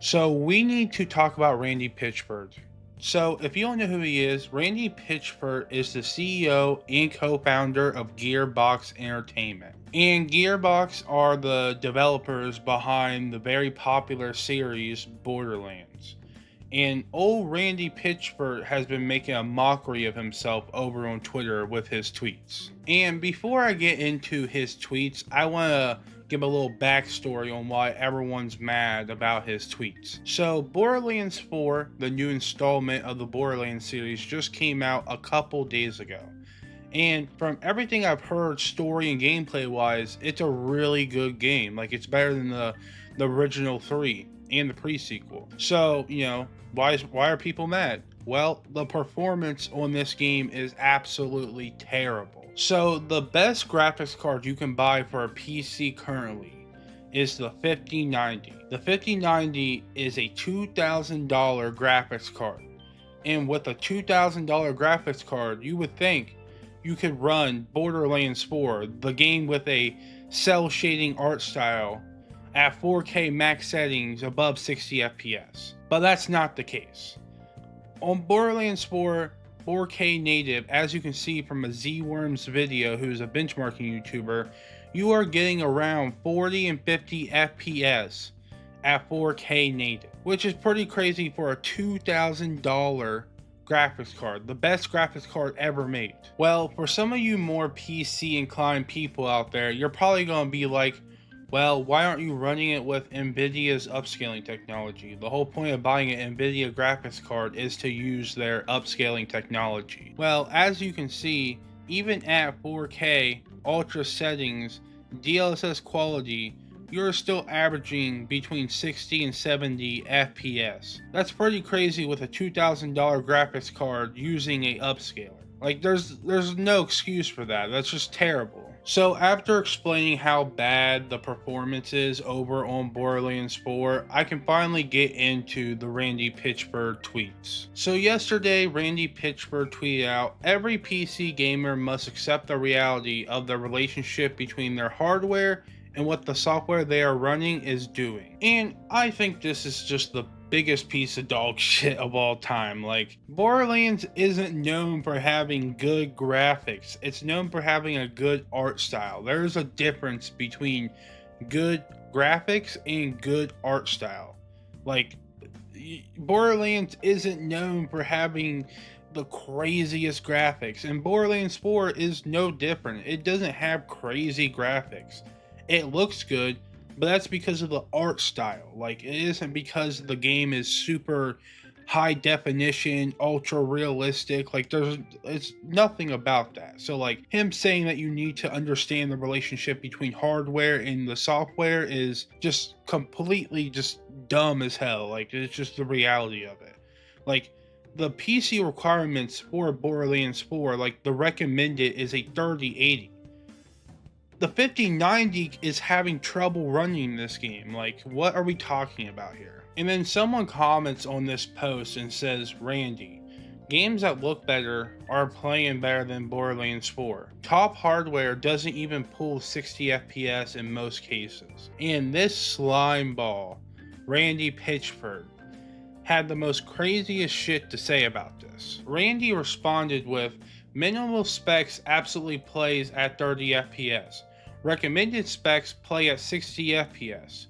So we need to talk about Randy Pitchford. So if you don't know who he is, Randy Pitchford is the CEO and co-founder of Gearbox Entertainment. And Gearbox are the developers behind the very popular series Borderlands. And old Randy Pitchford has been making a mockery of himself over on Twitter with his tweets. And before I get into his tweets, I want to give a little backstory on why everyone's mad about his tweets. So, Borderlands 4, the new installment of the Borderlands series, just came out a couple days ago. And from everything I've heard, story and gameplay wise, it's a really good game. Like, it's better than the original 3 and the pre-sequel. So, why are people mad? Well, the performance on this game is absolutely terrible. So the best graphics card you can buy for a PC currently is the 5090. The 5090 is a $2,000 graphics card. And with a $2,000 graphics card, you would think you could run Borderlands 4, the game with a cell shading art style, at 4K max settings above 60 FPS. But that's not the case. On Borderlands 4 4K native, as you can see from a Z-Worms video, who's a benchmarking YouTuber, you are getting around 40 and 50 FPS at 4K native, which is pretty crazy for a $2,000 graphics card, the best graphics card ever made. Well, for some of you more PC inclined people out there, you're probably going to be like, well, why aren't you running it with NVIDIA's upscaling technology? The whole point of buying an NVIDIA graphics card is to use their upscaling technology. Well, as you can see, even at 4K ultra settings, DLSS quality, you're still averaging between 60 and 70 FPS. That's pretty crazy with a $2,000 graphics card using a upscaler. Like, there's no excuse for that. That's just terrible. So after explaining how bad the performance is over on Borderlands 4, I can finally get into the Randy Pitchford tweets. So yesterday, Randy Pitchford tweeted out, "Every PC gamer must accept the reality of the relationship between their hardware and what the software they are running is doing." And I think this is just the biggest piece of dog shit of all time. Like, Borderlands isn't known for having good graphics. It's known for having a good art style. There's a difference between good graphics and good art style. Like, Borderlands isn't known for having the craziest graphics, and Borderlands 4 is no different. It doesn't have crazy graphics. It looks good, but that's because of the art style. Like, it isn't because the game is super high definition, ultra realistic. Like, it's nothing about that. So like, him saying that you need to understand the relationship between hardware and the software is just completely just dumb as hell. Like, it's just the reality of it. Like, the PC requirements for Borderlands 4, like, the recommended is a 3080. The 5090 is having trouble running this game. Like, what are we talking about here? And then someone comments on this post and says, "Randy, games that look better are playing better than Borderlands 4. Top hardware doesn't even pull 60 FPS in most cases." And this slime ball, Randy Pitchford, had the most craziest shit to say about this. Randy responded with, "Minimal specs absolutely plays at 30 FPS. Recommended specs play at 60 FPS.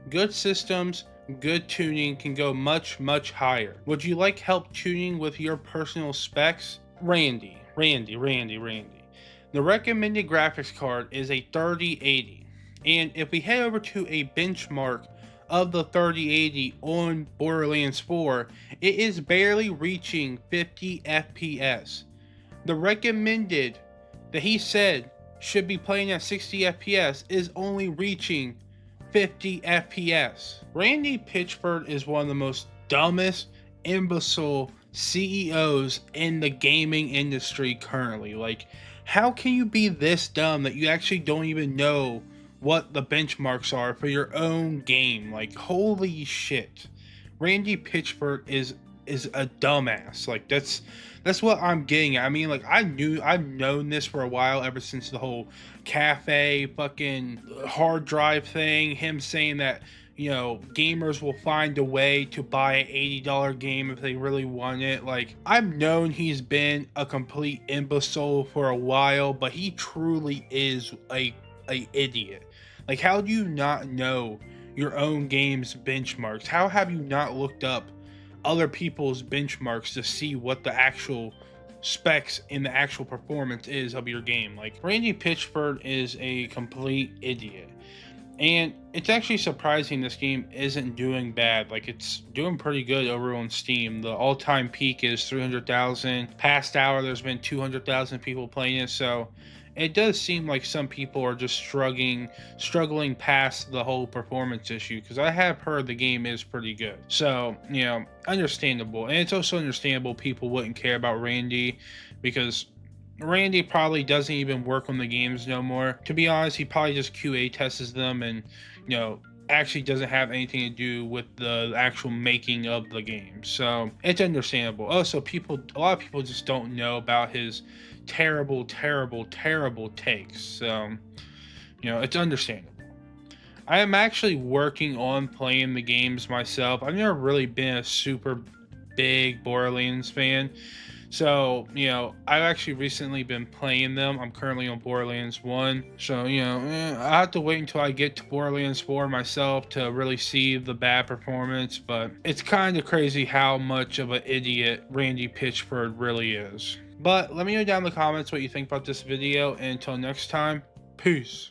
Good systems, good tuning can go much, much higher. Would you like help tuning with your personal specs?" Randy. The recommended graphics card is a 3080. And if we head over to a benchmark of the 3080 on Borderlands 4, it is barely reaching 50 FPS. The recommended that he said should be playing at 60 FPS is only reaching 50 FPS. Randy Pitchford is one of the most dumbest, imbecile CEOs in the gaming industry currently. Like, how can you be this dumb that you actually don't even know what the benchmarks are for your own game? Like, holy shit. Randy Pitchford is a dumbass. Like, that's what I'm getting at. I mean, like, I've known this for a while, ever since the whole cafe fucking hard drive thing, him saying that, gamers will find a way to buy an $80 game if they really want it. Like, I've known he's been a complete imbecile for a while, but he truly is a idiot. Like, how do you not know your own game's benchmarks? How have you not looked up other people's benchmarks to see what the actual specs and the actual performance is of your game? Like, Randy Pitchford is a complete idiot. And it's actually surprising this game isn't doing bad. Like, it's doing pretty good over on Steam. The all-time peak is 300,000. Past hour, there's been 200,000 people playing it. So it does seem like some people are just struggling past the whole performance issue. Because I have heard the game is pretty good. So, understandable. And it's also understandable people wouldn't care about Randy, because Randy probably doesn't even work on the games no more. To be honest, he probably just QA tests them and, actually doesn't have anything to do with the actual making of the game. So it's understandable. Also, a lot of people just don't know about his terrible, terrible, terrible takes. So, it's understandable. I am actually working on playing the games myself. I've never really been a super big Borderlands fan. So, I've actually recently been playing them. I'm currently on Borderlands 1. So, I have to wait until I get to Borderlands 4 myself to really see the bad performance. But it's kind of crazy how much of an idiot Randy Pitchford really is. But let me know down in the comments what you think about this video. And until next time, peace.